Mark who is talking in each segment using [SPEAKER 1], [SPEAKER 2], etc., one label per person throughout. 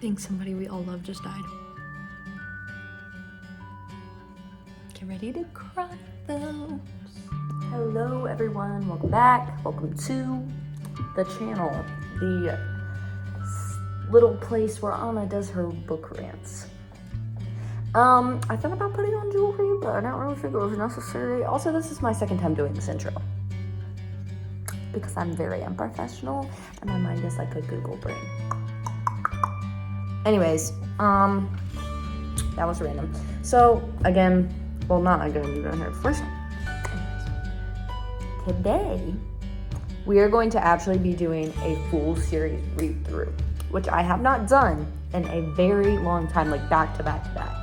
[SPEAKER 1] think somebody we all love just died. Get ready to cry, though. Hello, everyone. Welcome back. Welcome to the channel. The little place where Anna does her book rants. I thought about putting on jewelry, but I don't really think it was necessary. Also, this is my second time doing this intro, because I'm very unprofessional and my mind is like a Google brain. Anyways, that was random. So again, well, not again, you're gonna hear it first. Today, we are going to actually be doing a full series read through, which I have not done in a very long time, like back to back to back.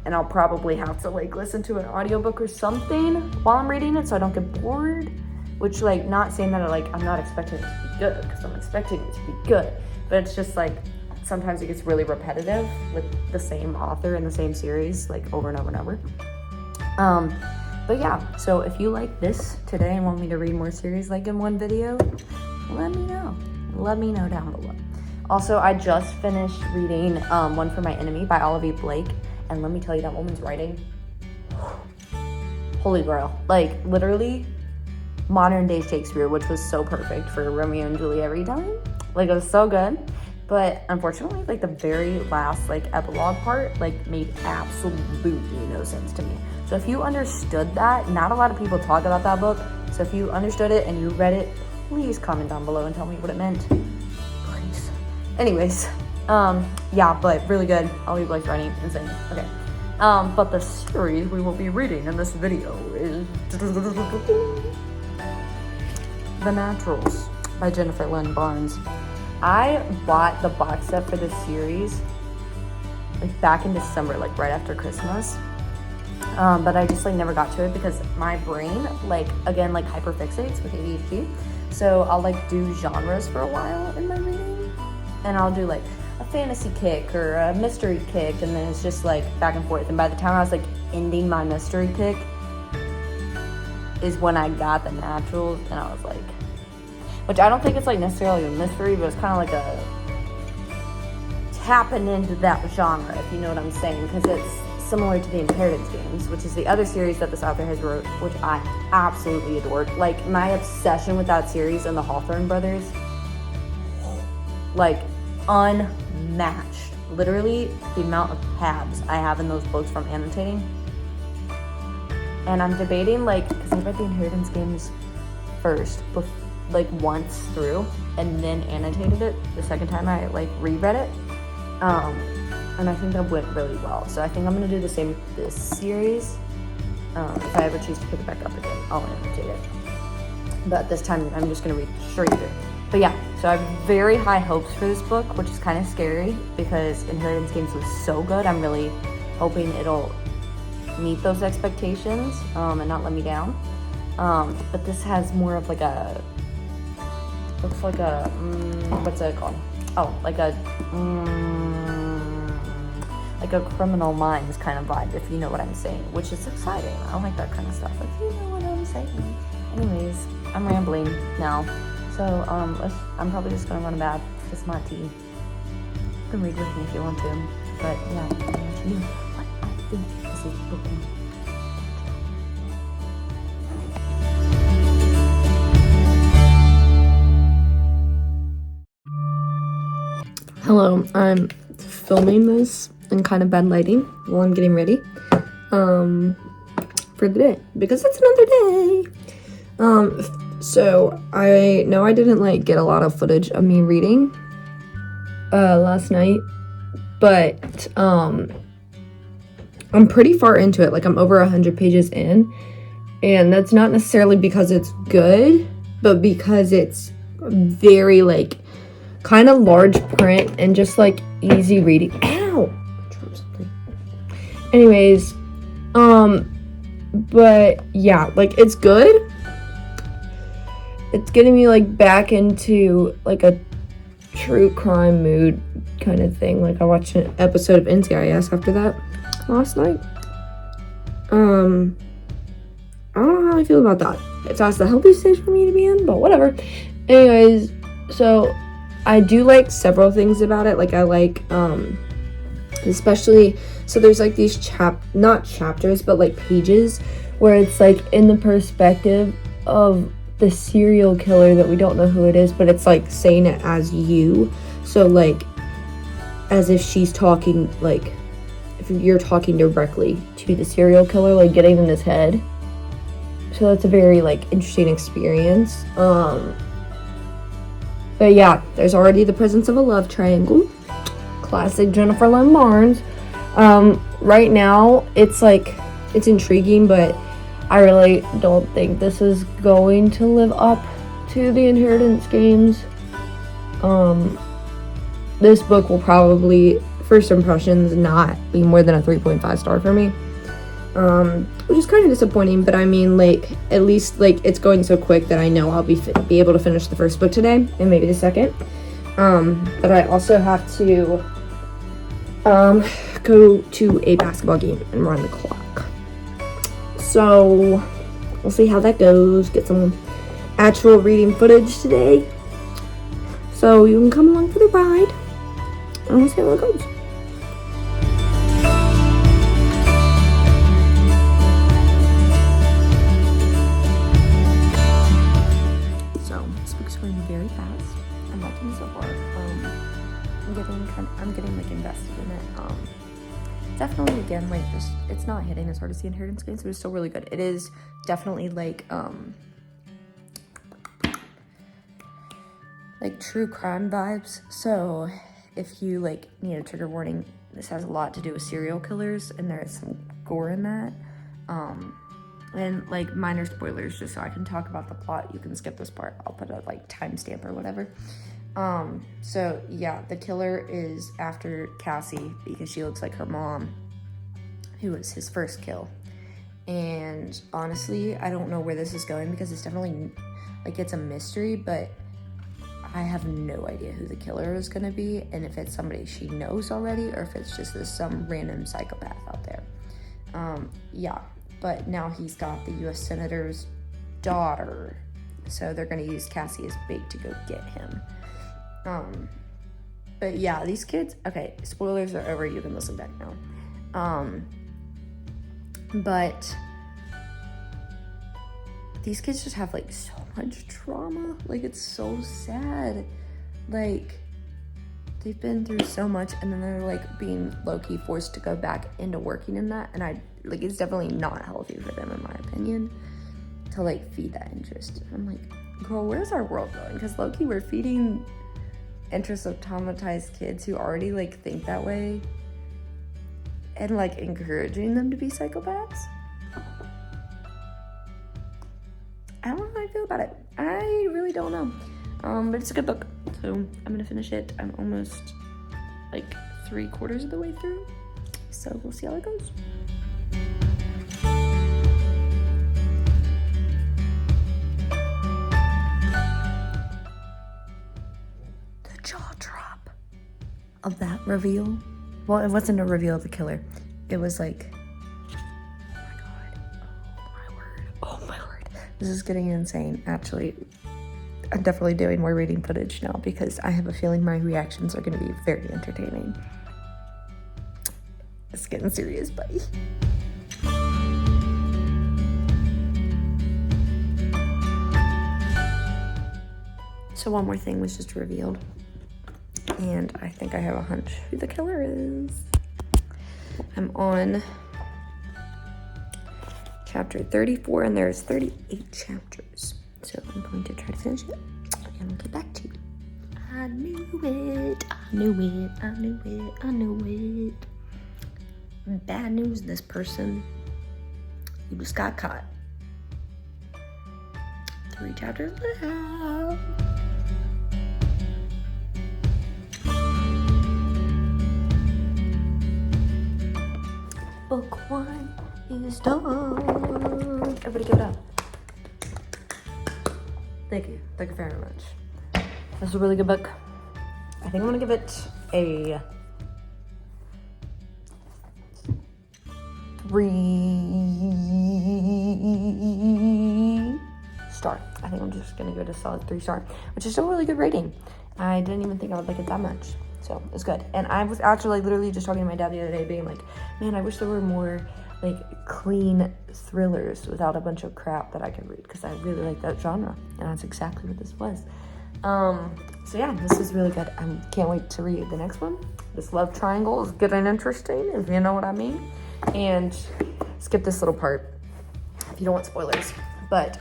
[SPEAKER 1] And I'll probably have to like listen to an audiobook or something while I'm reading it so I don't get bored. Which, like, not saying that I'm not expecting it to be good, because I'm expecting it to be good, but it's just like sometimes it gets really repetitive with the same author and the same series, like over and over and over. But yeah, so if you like this today and want me to read more series like in one video, let me know. Let me know down below. Also, I just finished reading One for My Enemy by Olivia Blake, and let me tell you, that woman's writing, holy grail. Like, literally modern day Shakespeare, which was so perfect for Romeo and Juliet retelling. Like, it was so good. But unfortunately, like, the very last like epilogue part like made absolutely no sense to me. So if you understood that, not a lot of people talk about that book. So if you understood it and you read it, please comment down below and tell me what it meant. Please. Anyways, yeah, but really good. Olivia Blake's writing, insane. Okay. But the series we will be reading in this video is The Naturals by Jennifer Lynn Barnes. I bought the box set for this series like back in December, like right after Christmas. But I just like never got to it because my brain, like, again, like hyperfixates with ADHD. So I'll like do genres for a while in my reading, and I'll do like a fantasy kick or a mystery kick, and then it's just like back and forth. And by the time I was like ending my mystery kick is when I got The Naturals, and I was like, which I don't think it's like necessarily a mystery, but it's kind of like a tapping into that genre, if you know what I'm saying, because it's similar to the Inheritance Games, which is the other series that this author has wrote, which I absolutely adored. Like, my obsession with that series and the Hawthorne brothers, like, unmatched. Literally, the amount of tabs I have in those books from annotating. And I'm debating, like, because I read the Inheritance Games first, like once through, and then annotated it the second time I like reread it. And I think that went really well. So I think I'm gonna do the same with this series. If I ever choose to pick it back up again, I'll annotate it. But this time I'm just gonna read straight through. But yeah, so I have very high hopes for this book, which is kind of scary because Inheritance Games was so good. I'm really hoping it'll meet those expectations and not let me down. But this has more of like a, looks like a, what's it called? Oh, like a Criminal Minds kind of vibe, if you know what I'm saying, which is exciting. I like that kind of stuff, if you know what I'm saying. Anyways, I'm rambling now. So, I'm probably just gonna run a bath, kiss my tea. You can read with me if you want to, but yeah, I'll let you know what I think this is looking. Hello, I'm filming this in kind of bad lighting while I'm getting ready for the day, because it's another day. So I know I didn't like get a lot of footage of me reading last night, but I'm pretty far into it. Like, I'm over 100 pages in, and that's not necessarily because it's good, but because it's very like kind of large print and just like easy reading. Ow! I dropped something. Anyways, but yeah, like, it's good. It's getting me like back into like a true crime mood kind of thing. Like, I watched an episode of NCIS after that last night. I don't know how I feel about that. If that's the healthy stage for me to be in, but whatever. Anyways, so
[SPEAKER 2] I do like several things about it. Like I like especially, so there's like these not chapters, but like pages where it's like in the perspective of the serial killer that we don't know who it is, but it's like saying it as you. So like as if she's talking, like if you're talking directly to the serial killer, like getting in his head. So that's a very like interesting experience. But yeah, there's already the presence of a love triangle. Classic Jennifer Lynn Barnes. Right now it's like, it's intriguing, but I really don't think this is going to live up to the Inheritance games. This book will probably, first impressions, not be more than a 3.5 star for me. Which is kind of disappointing, but I mean, like, at least, like, it's going so quick that I know I'll be able to finish the first book today, and maybe the second. But I also have to, go to a basketball game and run the clock. So, we'll see how that goes, get some actual reading footage today. So, you can come along for the ride, and we'll see how it goes. Very fast. I'm liking it so far. I'm getting like invested in it. Definitely, again, like, just, it's not hitting as hard as the Inheritance games, but it's still really good. It is definitely like true crime vibes. So if you like need a trigger warning, this has a lot to do with serial killers, and there is some gore in that. And like minor spoilers, just so I can talk about the plot. You can skip this part. I'll put a like timestamp or whatever. So yeah, the killer is after Cassie because she looks like her mom, who was his first kill. And honestly, I don't know where this is going because it's definitely like, it's a mystery, but I have no idea who the killer is gonna be, and if it's somebody she knows already or if it's just some random psychopath out there. Yeah. But now he's got the U.S. Senator's daughter, so they're going to use Cassie as bait to go get him. But yeah, these kids, okay, spoilers are over, you can listen back now. But these kids just have like so much trauma. Like, it's so sad. Like, they've been through so much, and then they're like being low-key forced to go back into working in that, and it's definitely not healthy for them, in my opinion, to like feed that interest. I'm like, girl, where's our world going? Because low-key, we're feeding interests of traumatized kids who already like think that way, and like encouraging them to be psychopaths. I don't know how I feel about it. I really don't know. But it's a good book, so I'm gonna finish it. I'm almost like 3/4 of the way through, so we'll see how it goes. The jaw drop of that reveal. Well, it wasn't a reveal of the killer. It was like, oh my god, oh my word. This is getting insane, actually. I'm definitely doing more reading footage now because I have a feeling my reactions are going to be very entertaining. It's getting serious, buddy. So one more thing was just revealed, and I think I have a hunch who the killer is. I'm on chapter 34, and there's 38 chapters. So I'm going to try to finish it, and I'll get back to you. I knew it, I knew it, I knew it, I knew it. Bad news, this person, he just got caught. 3 chapters left. Book 1 is done. Everybody give it up. Thank you very much. That's a really good book. I think I'm gonna give it a 3 star. I think I'm just gonna go to solid 3 star, which is still a really good rating. I didn't even think I would like it that much. So it's good. And I was actually literally just talking to my dad the other day, being like, man, I wish there were more like clean thrillers without a bunch of crap that I could read, because I really like that genre, and that's exactly what this was. So yeah, this is really good. I can't wait to read the next one. This love triangle is getting interesting, if you know what I mean. And skip this little part if you don't want spoilers. But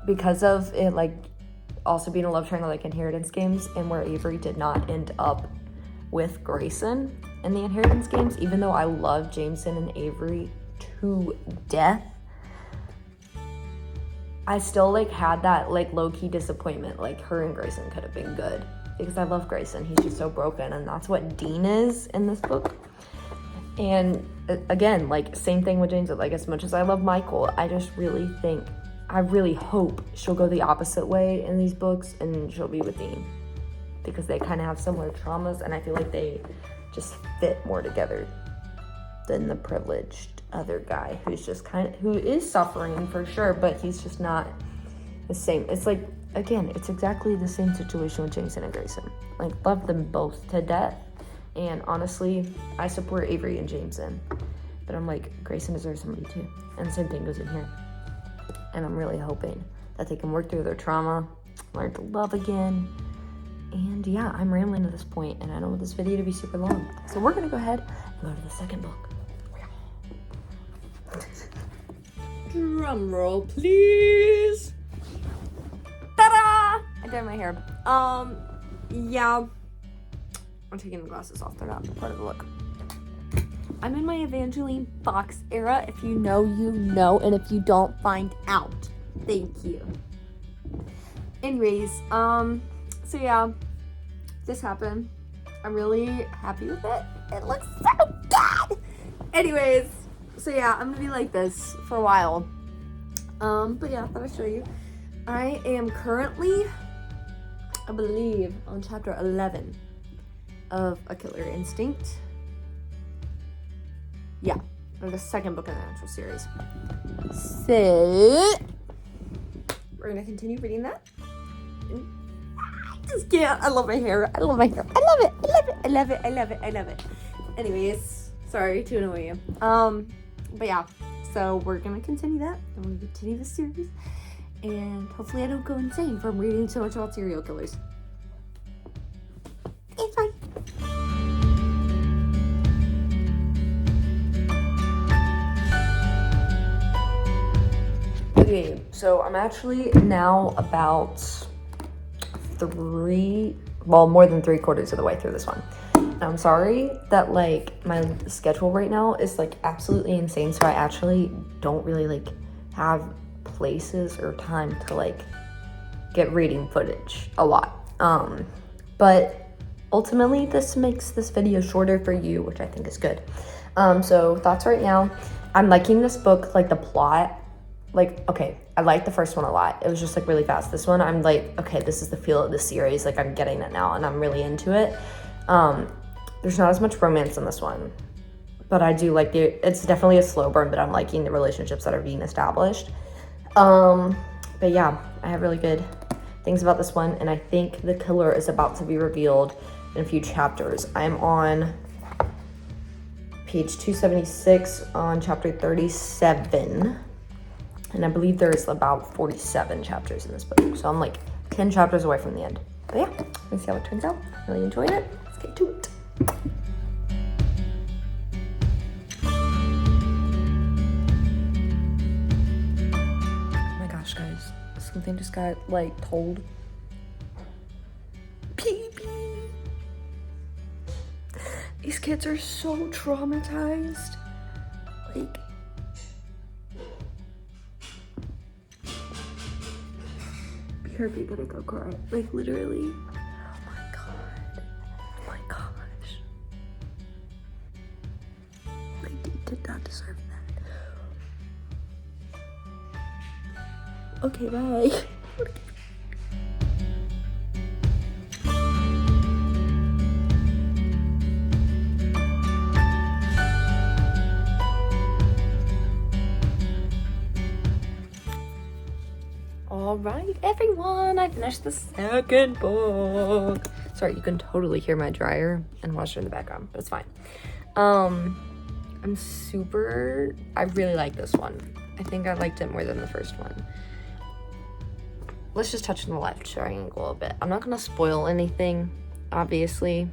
[SPEAKER 2] because of it, like, also being a love triangle, like Inheritance Games, and where Avery did not end up with Grayson in the Inheritance Games, even though I love Jameson and Avery to death, I still like had that like low-key disappointment. Like, her and Grayson could have been good, because I love Grayson. He's just so broken, and that's what Dean is in this book. And again, like, same thing with James. Like, as much as I love Michael, I just really think, I really hope she'll go the opposite way in these books, and she'll be with Dean, because they kind of have similar traumas, and I feel like they just fit more together than the privileged other guy who's just who is suffering for sure, but he's just not the same. It's like, again, it's exactly the same situation with Jameson and Grayson. Like, love them both to death, and honestly, I support Avery and Jameson, but I'm like, Grayson deserves somebody too, and the same thing goes in here. And I'm really hoping that they can work through their trauma, learn to love again. And yeah, I'm rambling at this point, and I don't want this video to be super long, so we're gonna go ahead and go to the second book.
[SPEAKER 1] Drum roll, please.
[SPEAKER 2] Ta-da! I dyed my hair. Yeah. I'm taking the glasses off. They're not part of the look. I'm in my Evangeline Fox era. If you know, you know. And if you don't, find out. Thank you. Anyways, so yeah. This happened. I'm really happy with it. It looks so good! Anyways, so yeah, I'm gonna be like this for a while. But yeah, I thought I'd show you. I am currently, I believe, on chapter 11 of A Killer Instinct. Yeah, or the second book in the actual series. So, we're gonna continue reading that. I just can't. I love my hair. I love my hair. I love it. I love it. I love it. I love it. I love it. Anyways, sorry to annoy you. But yeah, so we're gonna continue that, and we're gonna continue the series, and hopefully I don't go insane from reading so much about serial killers. It's fine. Okay, so I'm actually now about more than 3/4 of the way through this one. I'm sorry that like my schedule right now is like absolutely insane, so I actually don't really like have places or time to like get reading footage a lot. But ultimately this makes this video shorter for you, which I think is good. So thoughts right now. I'm liking this book, like the plot. Like, okay, I liked the first one a lot. It was just like really fast. This one, I'm like, okay, this is the feel of the series. Like, I'm getting it now, and I'm really into it. There's not as much romance in this one, but I do like it's definitely a slow burn, but I'm liking the relationships that are being established. But yeah, I have really good things about this one, and I think the killer is about to be revealed in a few chapters. I'm on page 276 on chapter 37, and I believe there's about 47 chapters in this book, so I'm like 10 chapters away from the end. But yeah, let's see how it turns out. Really enjoyed it. Let's get to it. Oh my gosh, guys, something just got like told. Pee. These kids are so traumatized. Like, be careful, you're gonna go cry. Like, literally. Oh my god. Oh my gosh. Like, they did not deserve that. Okay, bye. Alright, everyone, I finished the second book. Sorry, you can totally hear my dryer and washer in the background, but it's fine. I really like this one. I think I liked it more than the first one. Let's just touch on the life triangle a bit. I'm not gonna spoil anything, obviously,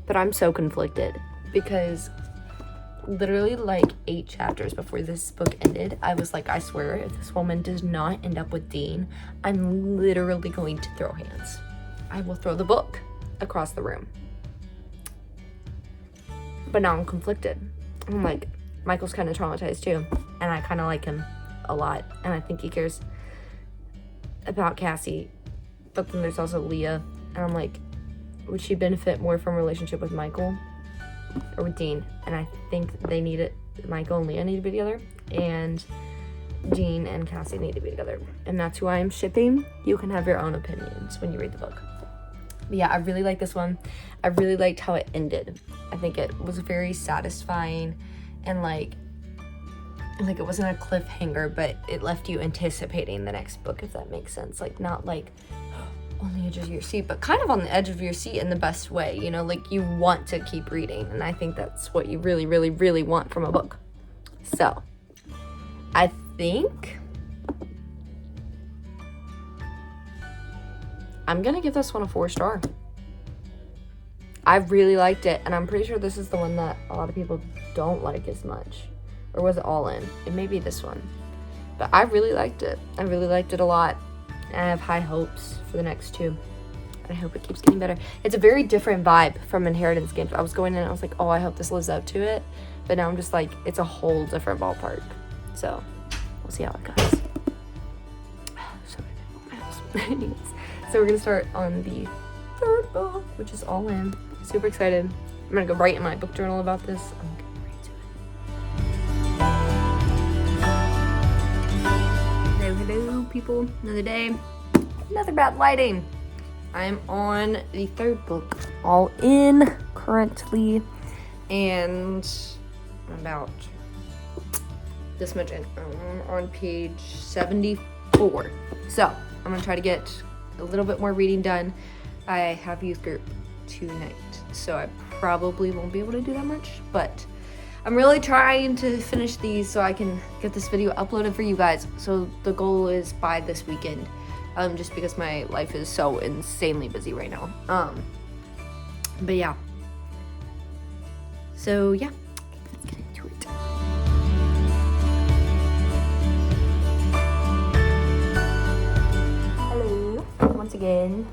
[SPEAKER 2] but I'm so conflicted because literally like 8 chapters before this book ended, I was like, I swear, if this woman does not end up with Dean, I'm literally going to throw hands. I will throw the book across the room. But now I'm conflicted. I'm like, Michael's kind of traumatized too, and I kind of like him a lot, and I think he cares about Cassie, but then there's also Leah, and I'm like, would she benefit more from a relationship with Michael or with Dean? And I think they need it. Michael and Leah need to be together, and Dean and Cassie need to be together, and that's who I am shipping. You can have your own opinions when you read the book. But yeah, I really like this one. I really liked how it ended. I think it was very satisfying, and like it wasn't a cliffhanger, but it left you anticipating the next book, if that makes sense. Like, not like on the edge of your seat, but kind of on the edge of your seat in the best way, you know, like you want to keep reading, and I think that's what you really, really, really want from a book. So I think I'm gonna give this one a 4-star. I really liked it, and I'm pretty sure this is the one that a lot of people don't like as much. Or was it All In? It may be this one. But I really liked it. I really liked it a lot. And I have high hopes for the next 2. And I hope it keeps getting better. It's a very different vibe from Inheritance Games. I was going in and I was like, oh, I hope this lives up to it. But now I'm just like, it's a whole different ballpark. So, we'll see how it goes. Anyways, so we're going to start on the 3rd book, which is All In. Super excited. I'm going to go write in my book journal about this. I'm going to read to it. Hello, people. Another day. Another bad lighting. I'm on the 3rd book, All In, currently. And I'm about this much in. I'm on page 74. So, I'm going to try to get a little bit more reading done. I have youth group tonight, so I probably won't be able to do that much, but I'm really trying to finish these so I can get this video uploaded for you guys. So the goal is by this weekend, just because my life is so insanely busy right now. But yeah. So yeah, let's get into it. Hello, once again,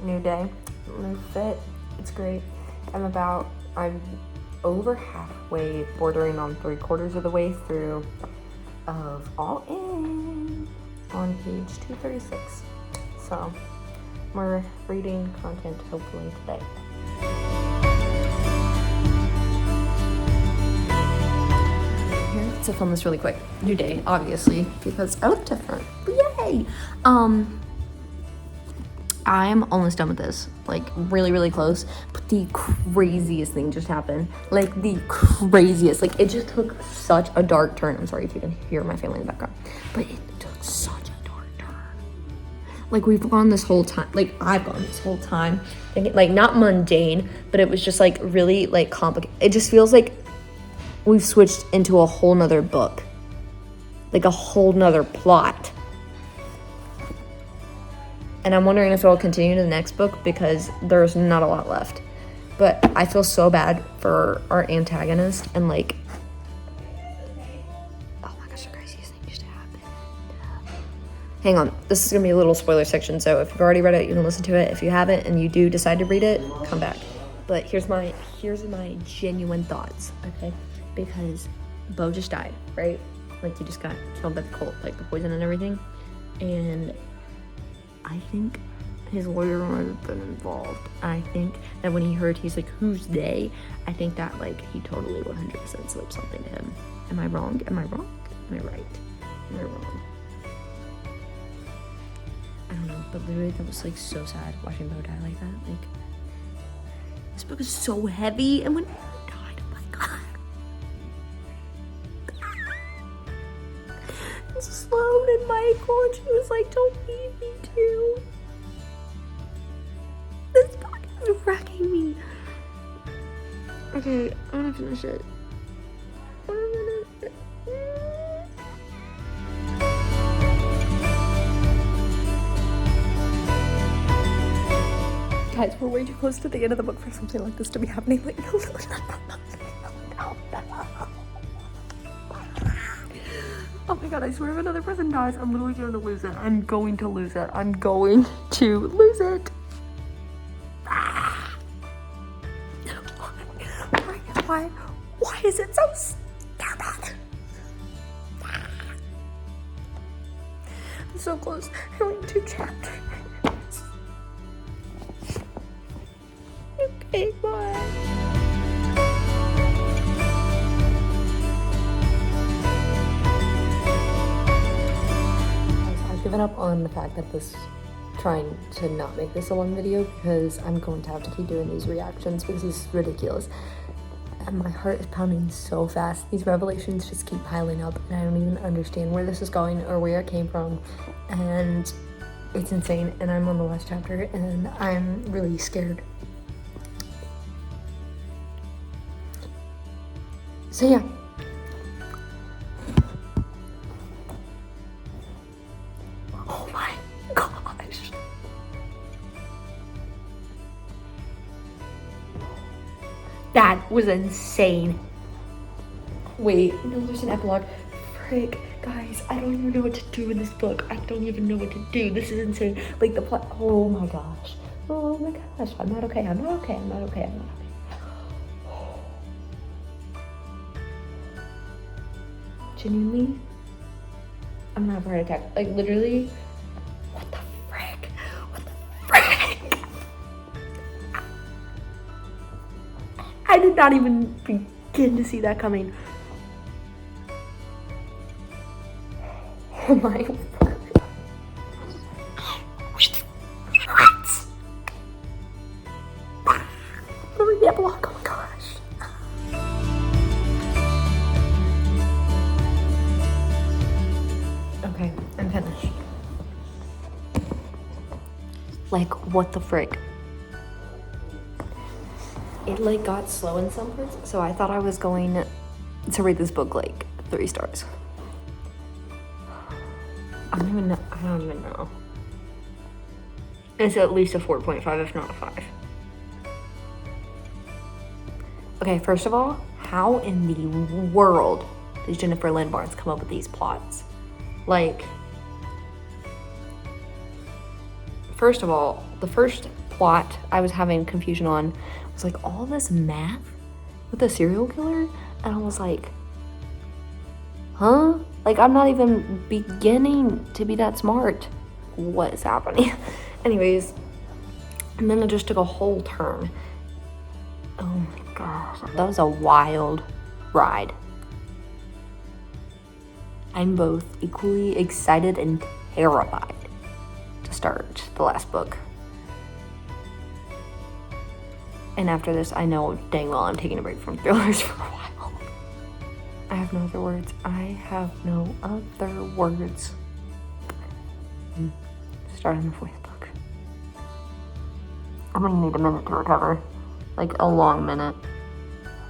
[SPEAKER 2] new day, new fit. It's great. I'm over halfway, bordering on 3/4 of the way through of All In on page 236. So more reading content hopefully today. Here to film this really quick. New day, obviously, because I look different. Yay! I'm almost done with this, like really, really close, but the craziest thing just happened. Like the craziest, like it just took such a dark turn. I'm sorry if you can hear my family in the background, but it took such a dark turn. Like we've gone this whole time, like I've gone this whole time, thinking, like not mundane, but it was just like really like complicated. It just feels like we've switched into a whole nother book, like a whole nother plot. And I'm wondering if it'll continue to the next book because there's not a lot left. But I feel so bad for our antagonist and like, oh my gosh, the craziest thing just happened. Hang on, this is gonna be a little spoiler section, so if you've already read it, you can listen to it. If you haven't and you do decide to read it, come back. But here's my genuine thoughts, okay? Because Bo just died, right? Like he just got killed by the cult, like the poison and everything. And I think his lawyer might have been involved. I think that when he heard, he's like, who's they? I think that like he totally 100% slipped something to him. Am I wrong? Am I wrong? Am I right? Am I wrong? I don't know, but literally that was like so sad watching Bo die like that. Like, this book is so heavy, and when Bo died, oh my god. This is alone and Michael, and she was like, don't leave me too. This book is wrecking me. Okay, I'm gonna finish it. Guys, we're way too close to the end of the book for something like this to be happening. Like, no. Oh my god, I swear if another person dies, I'm literally going to lose it. I'm going to lose it. I'm going to lose it. Why is it so stupid? I'm so close. I only 2 chapters. Okay, bye. I've given up on the fact that trying to not make this a long video because I'm going to have to keep doing these reactions because this is ridiculous. And my heart is pounding so fast. These revelations just keep piling up and I don't even understand where this is going or where it came from. And it's insane. And I'm on the last chapter and I'm really scared. So yeah. Oh my gosh. That was insane. Wait, no, there's an epilogue. Frick, guys, I don't even know what to do in this book. I don't even know what to do. This is insane. Like the plot, oh my gosh. Oh my gosh, I'm not okay, I'm not okay, I'm not okay, I'm not okay. Genuinely, I'm gonna have a heart attack. Like literally, what the frick? What the frick? I did not even begin to see that coming. Oh my word. Read the epilogue, oh my gosh. Okay, I'm finished. Like, what the frick? It like got slow in some parts, so I thought I was going to rate this book like 3 stars. I don't even know. It's at least a 4.5, if not a 5. Okay, first of all, how in the world did Jennifer Lynn Barnes come up with these plots? Like, first of all, the first plot I was having confusion on was like all this math with a serial killer, and I was like, huh? Like, I'm not even beginning to be that smart. What is happening? Anyways, and then it just took a whole turn. Oh my gosh, that was a wild ride. I'm both equally excited and terrified to start the last book. And after this, I know dang well I'm taking a break from thrillers for a while. I have no other words. I have no other words. Starting the 4th book. I'm gonna need a minute to recover. Like a long minute.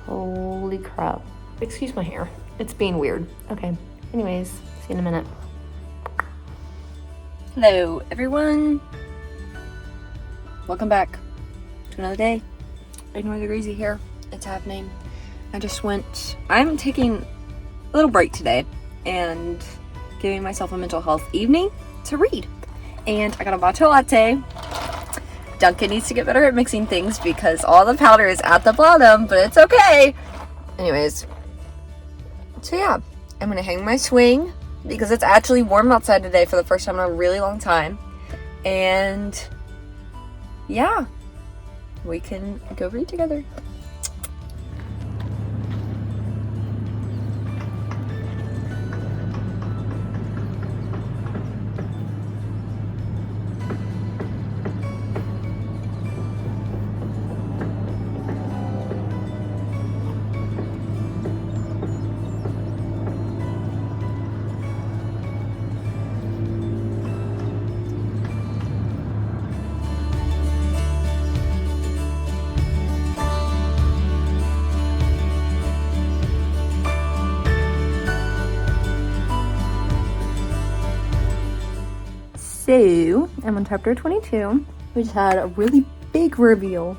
[SPEAKER 2] Holy crap. Excuse my hair. It's being weird. Okay. Anyways, see you in a minute. Hello, everyone. Welcome back to another day. Ignore the greasy hair. It's happening. I'm taking a little break today and giving myself a mental health evening to read. And I got a matcha latte. Duncan needs to get better at mixing things because all the powder is at the bottom, but it's okay. Anyways, so yeah, I'm gonna hang my swing because it's actually warm outside today for the first time in a really long time. And yeah, we can go read together. So, I'm on chapter 22, which had a really big reveal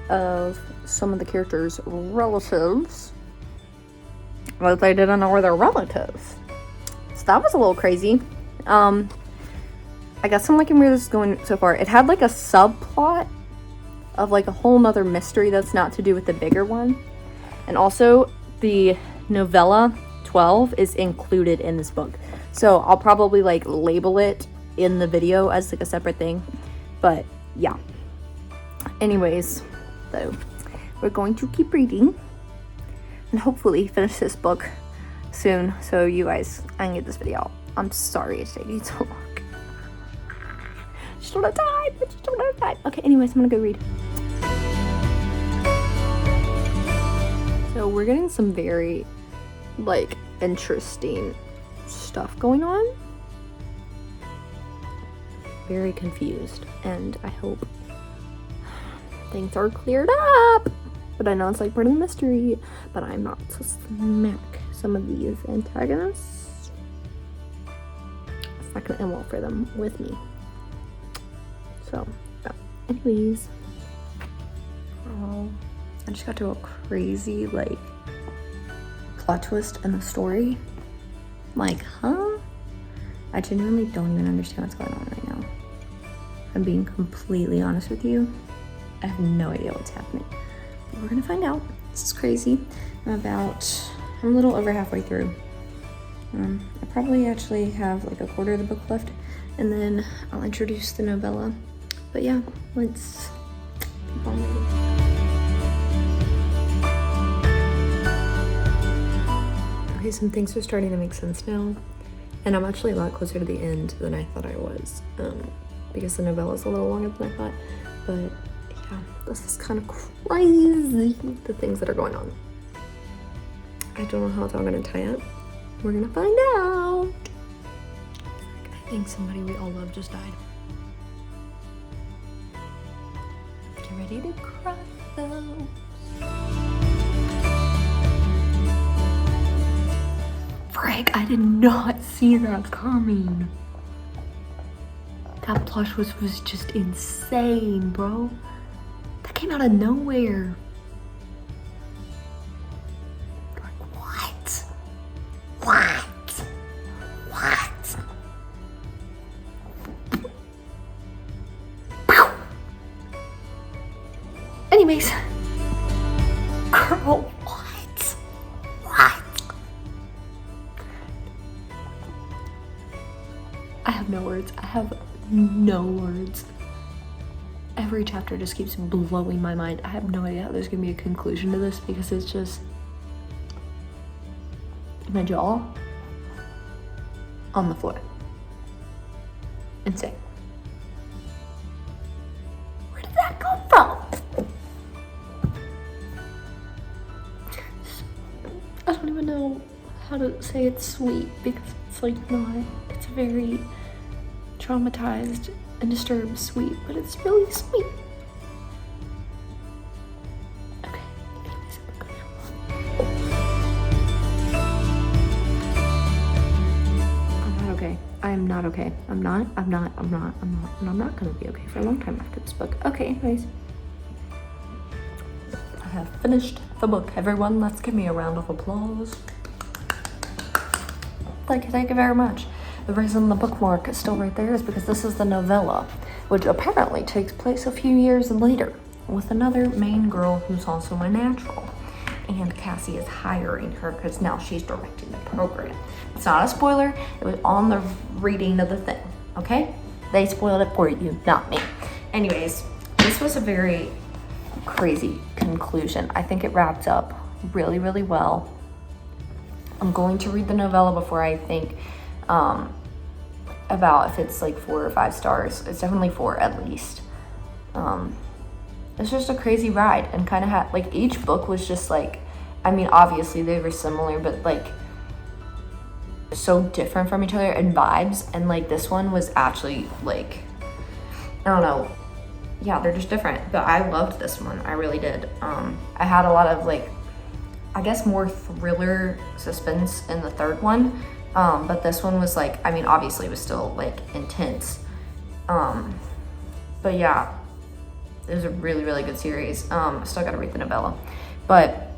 [SPEAKER 2] of some of the characters' relatives. But they didn't know where their relatives. So that was a little crazy. I guess I'm liking where this is going so far. It had like a subplot of like a whole nother mystery that's not to do with the bigger one. And also the novella 12 is included in this book. So I'll probably like label it in the video as like a separate thing. But yeah. Anyways, so we're going to keep reading and hopefully finish this book soon so you guys can get this video out. I'm sorry it's taking so long. Just don't have time. Okay, anyways, I'm gonna go read. So we're getting some very like interesting stuff going on. Very confused, and I hope things are cleared up. But I know it's like part of the mystery, but I'm not to smack some of these antagonists. It's not gonna end well for them with me. So, yeah. Anyways, I just got to a crazy like plot twist in the story. Like, huh? I genuinely don't even understand what's going on right now. I'm being completely honest with you. I have no idea what's happening. But we're gonna find out. This is crazy. I'm a little over halfway through. I probably actually have like a quarter of the book left, and then I'll introduce the novella. But yeah, let's keep on reading. Okay, some things are starting to make sense now. And I'm actually a lot closer to the end than I thought I was. Because the novella is a little longer than I thought. But yeah, this is kind of crazy, the things that are going on. I don't know how it's all gonna tie up. We're gonna find out. I think somebody we all love just died. Get ready to cry though. Frick, I did not see that coming. That plot twist was just insane, bro. That came out of nowhere. Like, what? What? What? Pew. Anyways. Girl, what? What? I have no words. I have no words. Every chapter just keeps blowing my mind. I have no idea how there's gonna be a conclusion to this because it's just my jaw on the floor. Insane. Where did that come from? I don't even know how to say it's sweet because it's like not. It's very traumatized and disturbed sweet, but it's really sweet. Okay, anyways, I'm not okay. I am not okay. I'm not, and I'm not gonna be okay for a long time after this book. Okay, anyways. I have finished the book. Everyone, let's give me a round of applause. Thank you very much. The reason the bookmark is still right there is because this is the novella, which apparently takes place a few years later with another main girl who's also a natural. And Cassie is hiring her because now she's directing the program. It's not a spoiler, it was on the reading of the thing, okay? They spoiled it for you, not me. Anyways, this was a very crazy conclusion. I think it wrapped up really, really well. I'm going to read the novella before I think about if it's like 4 or 5 stars. It's definitely 4 at least. It's just a crazy ride and kind of had like each book was just like, I mean obviously they were similar but like so different from each other in vibes, and like this one was actually like, I don't know, yeah, they're just different, but I loved this one. I really did. I had a lot of like, I guess more thriller suspense in the third one, but this one was like, I mean obviously it was still like intense But yeah, it was a really, really good series. I still gotta read the novella. But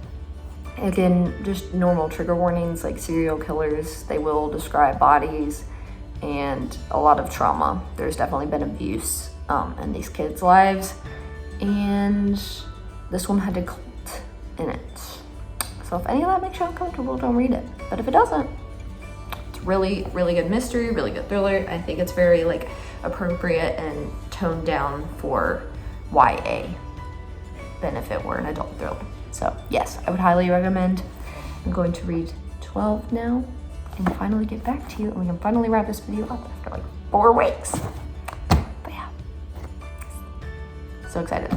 [SPEAKER 2] again, just normal trigger warnings, like serial killers. They will describe bodies and a lot of trauma. There's definitely been abuse in these kids' lives. And this one had a cult in it. So if any of that makes you uncomfortable, don't read it. But if it doesn't, it's really, really good mystery, really good thriller. I think it's very like appropriate and toned down for YA than if it were an adult thriller. So yes, I would highly recommend. I'm going to read 12 now and finally get back to you, and we can finally wrap this video up after like 4 weeks. But yeah, so excited.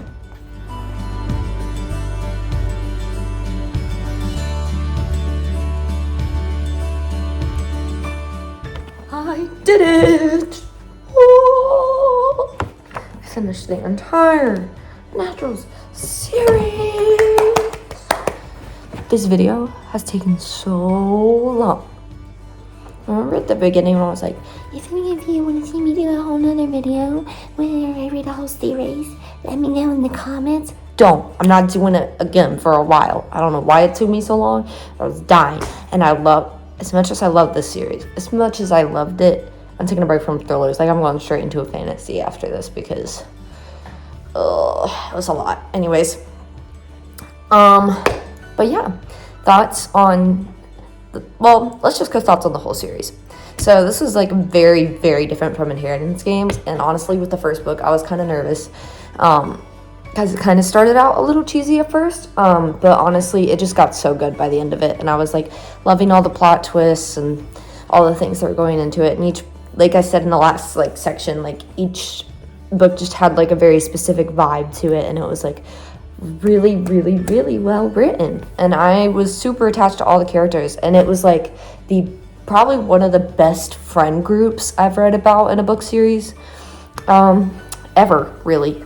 [SPEAKER 2] I did it! Oh! I finished the entire Naturals series. This video has taken so long. Remember at the beginning when I was like,
[SPEAKER 3] if any of you want to see me do a whole nother video where I read a whole series, let me know in the comments.
[SPEAKER 2] don't. I'm not doing it again for a while. I don't know why it took me so long. I was dying. And as much as I love this series, as much as I loved it, I'm taking a break from thrillers. Like, I'm going straight into a fantasy after this because it was a lot. Anyways, but yeah, thoughts on let's just go thoughts on the whole series. So this is like very, very different from Inheritance Games, and honestly with the first book I was kind of nervous because it kind of started out a little cheesy at first, but honestly it just got so good by the end of it, and I was like loving all the plot twists and all the things that were going into it. And each, like I said in the last like section, like each book just had like a very specific vibe to it, and it was like really, really, really well written, and I was super attached to all the characters, and it was like probably one of the best friend groups I've read about in a book series ever, really.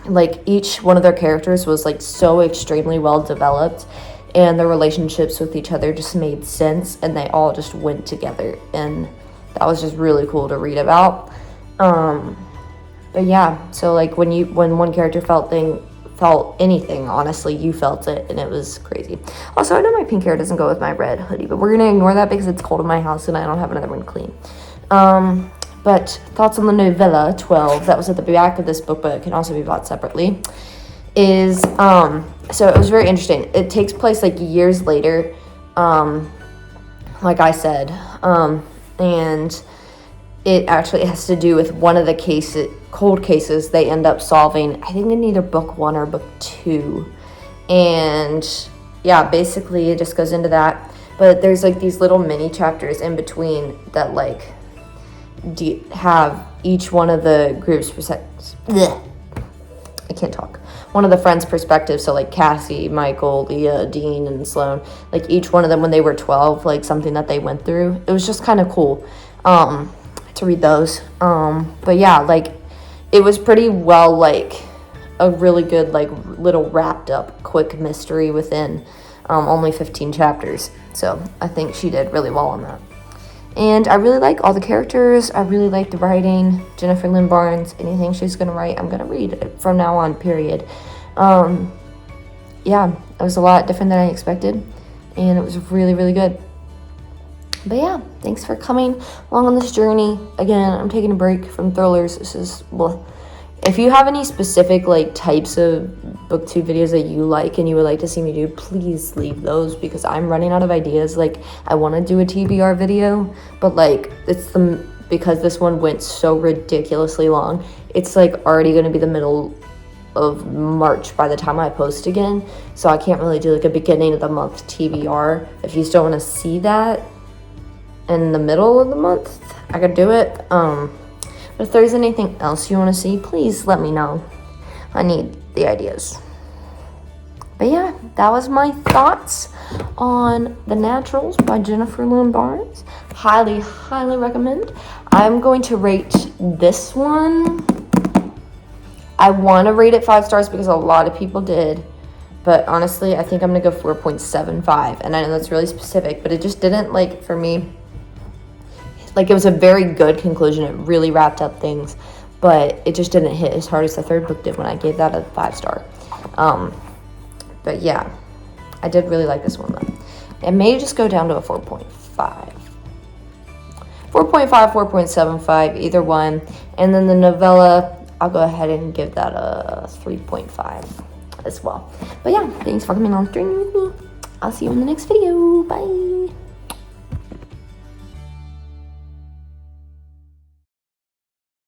[SPEAKER 2] Like each one of their characters was like so extremely well developed, and their relationships with each other just made sense, and they all just went together, and that was just really cool to read about. But yeah, so like when one character felt anything, honestly, you felt it, and it was crazy. Also, I know my pink hair doesn't go with my red hoodie, but we're gonna ignore that because it's cold in my house and I don't have another one clean. But thoughts on the novella 12 that was at the back of this book, but it can also be bought separately, is so it was very interesting. It takes place like years later, like I said, and it actually has to do with one of the cold cases they end up solving, I think in either book 1 or book 2. And yeah, basically it just goes into that. But there's like these little mini chapters in between that like have each one of the group's one of the friends' perspectives. So like Cassie, Michael, Leah, Dean, and Sloane, like each one of them when they were 12, like something that they went through. It was just kind of cool to read those. But yeah, like it was pretty well, like a really good like little wrapped up quick mystery within only 15 chapters. So I think she did really well on that. And I really like all the characters. I really like the writing. Jennifer Lynn Barnes, anything she's gonna write, I'm gonna read it from now on, period. Yeah, it was a lot different than I expected, and it was really, really good. But yeah, thanks for coming along on this journey. Again, I'm taking a break from thrillers. This is, if you have any specific like types of booktube videos that you like and you would like to see me do, please leave those, because I'm running out of ideas. Like, I want to do a TBR video, but like because this one went so ridiculously long, it's like already going to be the middle of March by the time I post again, so I can't really do like a beginning of the month TBR. If you still want to see that in the middle of the month, I could do it. But if there's anything else you want to see, please let me know. I need the ideas. But yeah, that was my thoughts on The Naturals by Jennifer Lynn Barnes. Highly, highly recommend. I'm going to rate this one. I want to rate it 5 stars because a lot of people did. But honestly, I think I'm going to go 4.75. And I know that's really specific, but it just didn't, like, for me,
[SPEAKER 1] Like, it was a very good conclusion. It really wrapped up things, but it just didn't hit as hard as the third book did when I gave that a 5-star. But yeah, I did really like this one though. It may just go down to a 4.5. 4.5, 4.75, either one. And then the novella, I'll go ahead and give that a 3.5 as well. But yeah, thanks for coming on streaming with me. I'll see you in the next video. Bye.